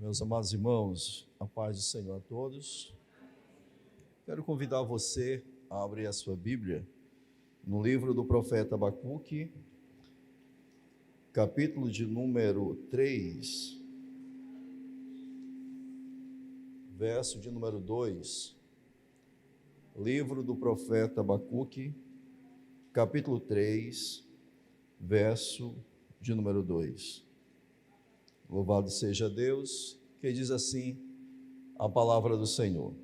Meus amados irmãos, a paz do Senhor a todos. Quero convidar você a abrir a sua Bíblia no livro do profeta Abacuque, capítulo de número 3, verso de número 2. Livro do profeta Abacuque, capítulo 3, verso de número 2. Louvado seja Deus, que diz assim a palavra do Senhor.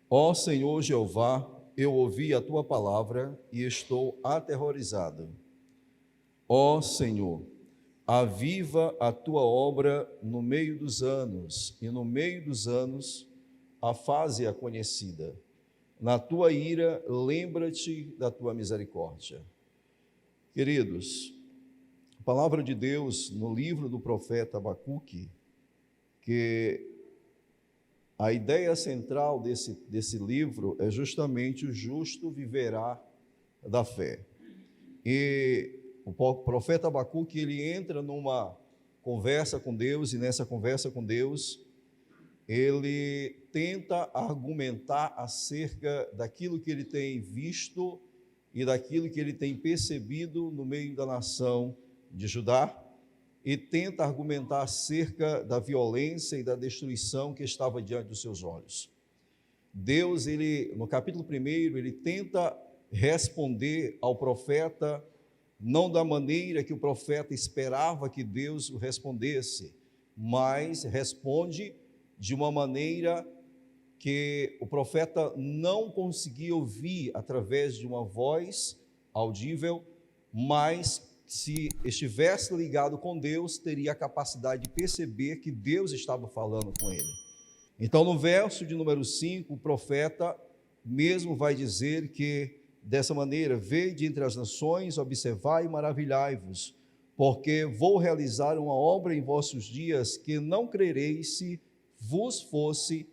Ó Senhor Jeová, eu ouvi a tua palavra e estou aterrorizado. Ó Senhor, aviva a tua obra no meio dos anos, e no meio dos anos a faze-a conhecida. Na tua ira, lembra-te da tua misericórdia. Queridos, a palavra de Deus no livro do profeta Abacuque, que a ideia central desse livro é justamente o justo viverá da fé. E o profeta Abacuque, ele entra numa conversa com Deus, e nessa conversa com Deus, ele tenta argumentar acerca daquilo que ele tem visto e daquilo que ele tem percebido no meio da nação de Judá, e tenta argumentar acerca da violência e da destruição que estava diante dos seus olhos. Deus, no capítulo 1, ele tenta responder ao profeta, não da maneira que o profeta esperava que Deus o respondesse, mas responde de uma maneira que o profeta não conseguia ouvir através de uma voz audível, mas se estivesse ligado com Deus, teria a capacidade de perceber que Deus estava falando com ele. Então, no verso de número 5, o profeta mesmo vai dizer que, dessa maneira, vede entre as nações, observai e maravilhai-vos, porque vou realizar uma obra em vossos dias que não crereis se vos fosse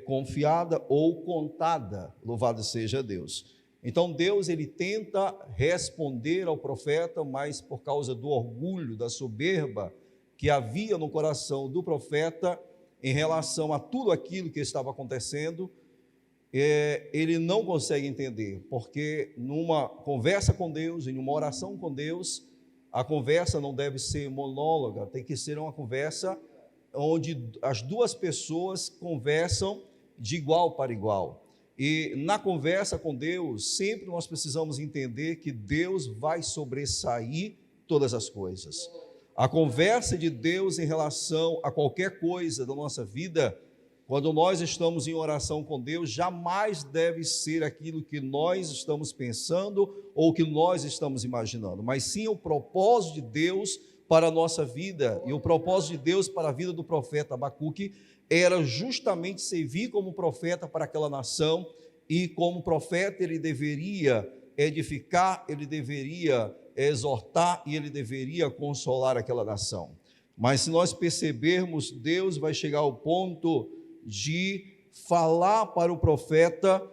confiada ou contada. Louvado seja Deus. Então Deus, ele tenta responder ao profeta, mas por causa do orgulho, da soberba que havia no coração do profeta em relação a tudo aquilo que estava acontecendo, ele não consegue entender, porque numa conversa com Deus, em uma oração com Deus, a conversa não deve ser monóloga, tem que ser uma conversa onde as duas pessoas conversam de igual para igual. E na conversa com Deus, sempre nós precisamos entender que Deus vai sobressair todas as coisas. A conversa de Deus em relação a qualquer coisa da nossa vida, quando nós estamos em oração com Deus, jamais deve ser aquilo que nós estamos pensando ou que nós estamos imaginando, mas sim o propósito de Deus para a nossa vida. E o propósito de Deus para a vida do profeta Abacuque era justamente servir como profeta para aquela nação, e como profeta ele deveria edificar, ele deveria exortar e ele deveria consolar aquela nação. Mas se nós percebermos, Deus vai chegar ao ponto de falar para o profeta,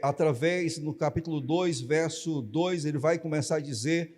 através, no capítulo 2, verso 2, ele vai começar a dizer,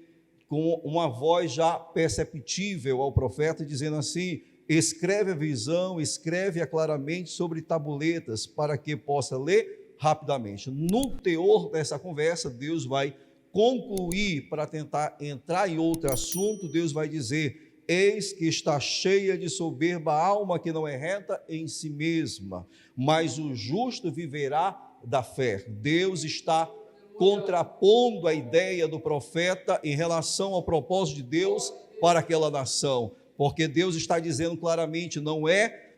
com uma voz já perceptível ao profeta, dizendo assim: escreve a visão, escreve-a claramente sobre tabuletas, para que possa ler rapidamente. No teor dessa conversa, Deus vai concluir, para tentar entrar em outro assunto. Deus vai dizer: eis que está cheia de soberba a alma que não é reta em si mesma, mas o justo viverá da fé. Deus está contrapondo a ideia do profeta em relação ao propósito de Deus para aquela nação, porque Deus está dizendo claramente: não é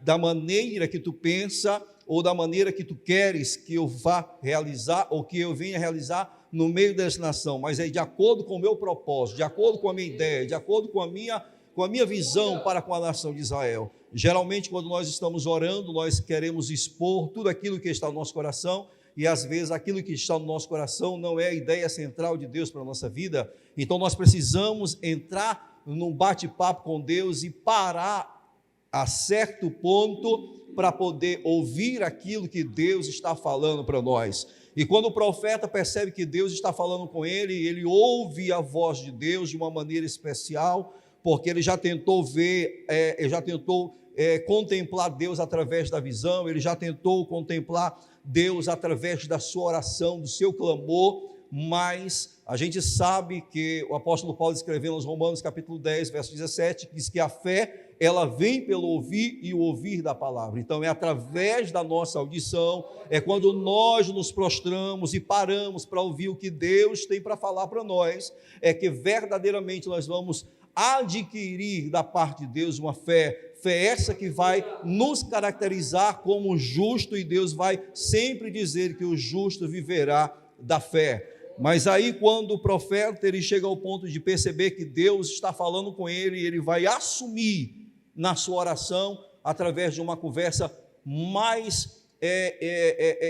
da maneira que tu pensa ou da maneira que tu queres que eu vá realizar ou que eu venha realizar no meio dessa nação, mas é de acordo com o meu propósito, de acordo com a minha ideia, de acordo com a minha visão para com a nação de Israel. Geralmente, quando nós estamos orando, nós queremos expor tudo aquilo que está no nosso coração, e às vezes aquilo que está no nosso coração não é a ideia central de Deus para a nossa vida. Então nós precisamos entrar num bate-papo com Deus e parar a certo ponto para poder ouvir aquilo que Deus está falando para nós. E quando o profeta percebe que Deus está falando com ele, ele ouve a voz de Deus de uma maneira especial, porque ele já tentou ver, ele já tentou contemplar Deus através da visão, ele já tentou contemplar Deus através da sua oração, do seu clamor, mas a gente sabe que o apóstolo Paulo escreveu nos Romanos capítulo 10, verso 17, diz que a fé, ela vem pelo ouvir e o ouvir da palavra. Então é através da nossa audição, é quando nós nos prostramos e paramos para ouvir o que Deus tem para falar para nós, é que verdadeiramente nós vamos adquirir da parte de Deus uma fé essa que vai nos caracterizar como justo, e Deus vai sempre dizer que o justo viverá da fé. Mas aí quando o profeta ele chega ao ponto de perceber que Deus está falando com ele, ele vai assumir na sua oração, através de uma conversa mais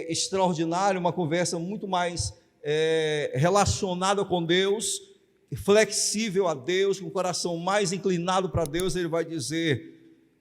extraordinária, uma conversa muito mais relacionada com Deus, flexível a Deus, com o coração mais inclinado para Deus, ele vai dizer: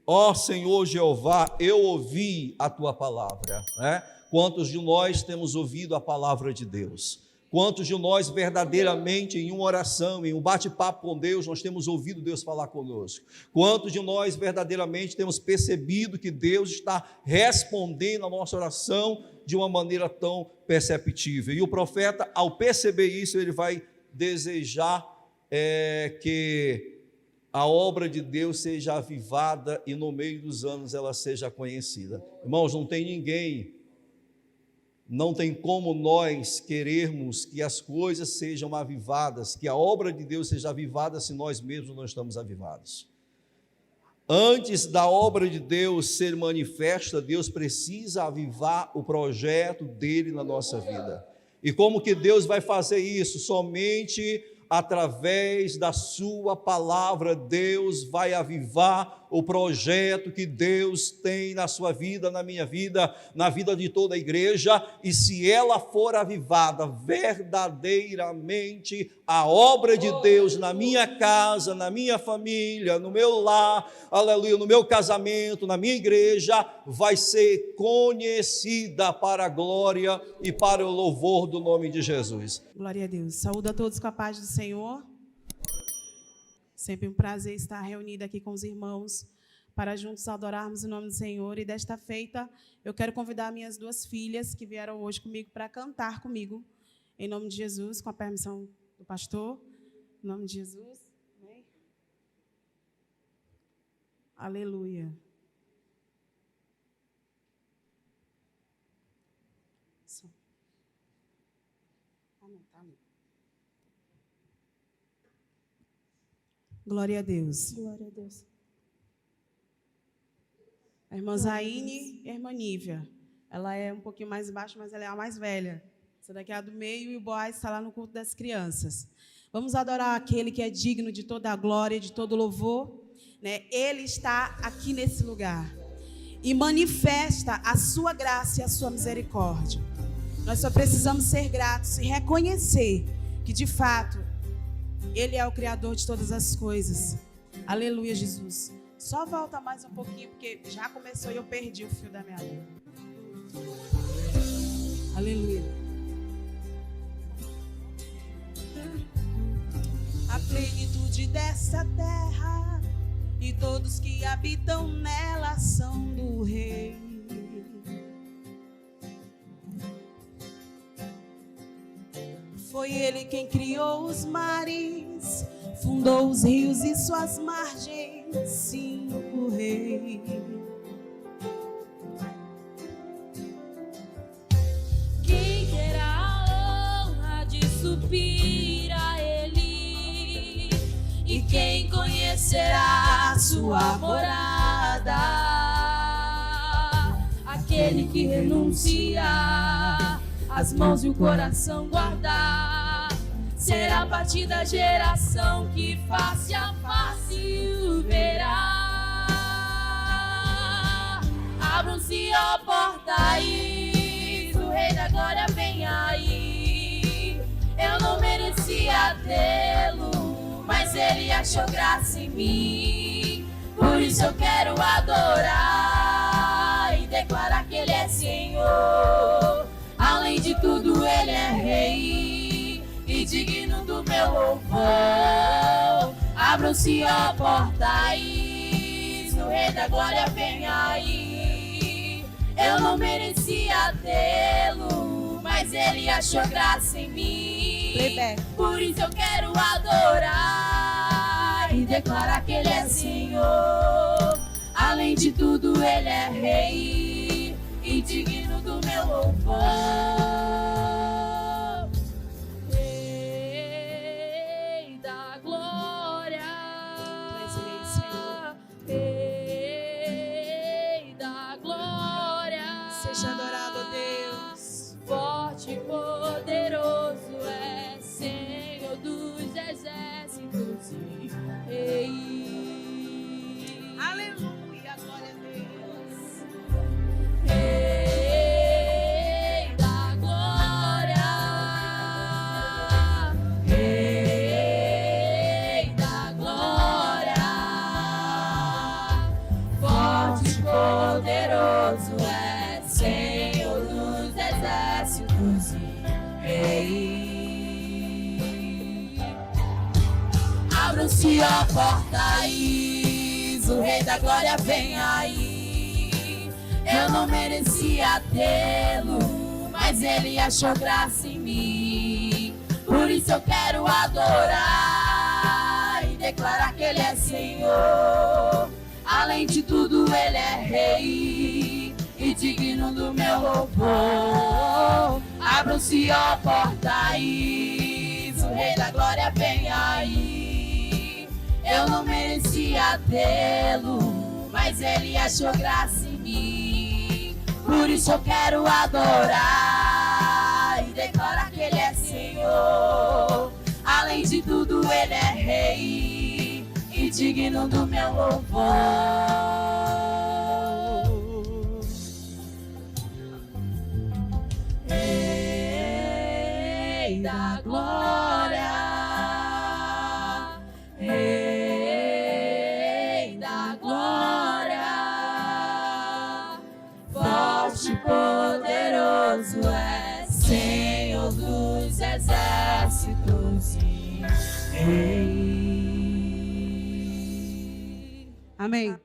ó Senhor Jeová, eu ouvi a tua palavra, né? Quantos de nós temos ouvido a palavra de Deus? Quantos de nós verdadeiramente em uma oração, em um bate-papo com Deus, nós temos ouvido Deus falar conosco? Quantos de nós verdadeiramente temos percebido que Deus está respondendo a nossa oração de uma maneira tão perceptível? E o profeta, ao perceber isso, ele vai desejar que a obra de Deus seja avivada e no meio dos anos ela seja conhecida. Irmãos, não tem como nós querermos que as coisas sejam avivadas, que a obra de Deus seja avivada, se nós mesmos não estamos avivados. Antes da obra de Deus ser manifesta, Deus precisa avivar o projeto dele na nossa vida. E como que Deus vai fazer isso? Somente através da sua palavra. Deus vai avivar o projeto que Deus tem na sua vida, na minha vida, na vida de toda a igreja, e se ela for avivada verdadeiramente, a obra de Deus na minha casa, na minha família, no meu lar, aleluia, no meu casamento, na minha igreja, vai ser conhecida para a glória e para o louvor do nome de Jesus. Glória a Deus. Saúdo a todos com a paz do Senhor. Sempre um prazer estar reunido aqui com os irmãos para juntos adorarmos o nome do Senhor. E desta feita, eu quero convidar minhas duas filhas que vieram hoje comigo para cantar comigo, em nome de Jesus, com a permissão do pastor, em nome de Jesus. Amém? Aleluia. Glória a Deus. Glória a Deus. A irmã Zaine e a irmã Nívia. Ela é um pouquinho mais baixa, mas ela é a mais velha. Essa daqui é a do meio e o Boaz está lá no culto das crianças. Vamos adorar aquele que é digno de toda a glória, de todo louvor, né? Ele está aqui nesse lugar e manifesta a sua graça e a sua misericórdia. Nós só precisamos ser gratos e reconhecer que, de fato, Ele é o Criador de todas as coisas. Aleluia, Jesus. Só volta mais um pouquinho, porque já começou e eu perdi o fio da minha língua. Aleluia. A plenitude dessa terra e todos que habitam nela são do Rei. Foi Ele quem criou os mares, fundou os rios e suas margens, sim, o Rei. Quem terá a honra de subir a Ele? E quem conhecerá a sua morada? Aquele que renuncia as mãos e o coração guardar, será parte da geração que face a face o verá. Abram-se, ó portais, o Rei da Glória vem aí. Eu não merecia tê-lo, mas Ele achou graça em mim. Por isso eu quero adorar e declarar que Ele é Senhor. Além de tudo, Ele é Rei e digno do meu louvor. Abram-se, ó portais, o Rei da Glória vem aí. Eu não merecia tê-lo, mas ele achou graça em mim. Playback. Por isso eu quero adorar e declarar que ele é Senhor. Além de tudo, ele é Rei e digno do meu louvor. Rei da glória, Rei da glória, Seja adorado, ó Deus. forte e poderoso é Senhor dos exércitos e Rei. Aleluia, glória a Deus. Rei da glória, Rei da glória, forte e poderoso é Senhor dos exércitos e Rei. Abram-se, ó portais, o Rei da Glória vem aí. Eu não merecia tê-lo, mas ele achou graça em mim. Por isso eu quero adorar e declarar que ele é Senhor. Além de tudo, ele é Rei e digno do meu louvor. Abram-se, ó portais, o Rei da Glória vem aí. Eu não merecia tê-lo, mas ele achou graça em mim. Por isso eu quero adorar e declarar que ele é Senhor. Além de tudo, ele é Rei e digno do meu louvor. Rei da glória, Rei da glória, forte e poderoso é Senhor dos exércitos e Rei. Amém.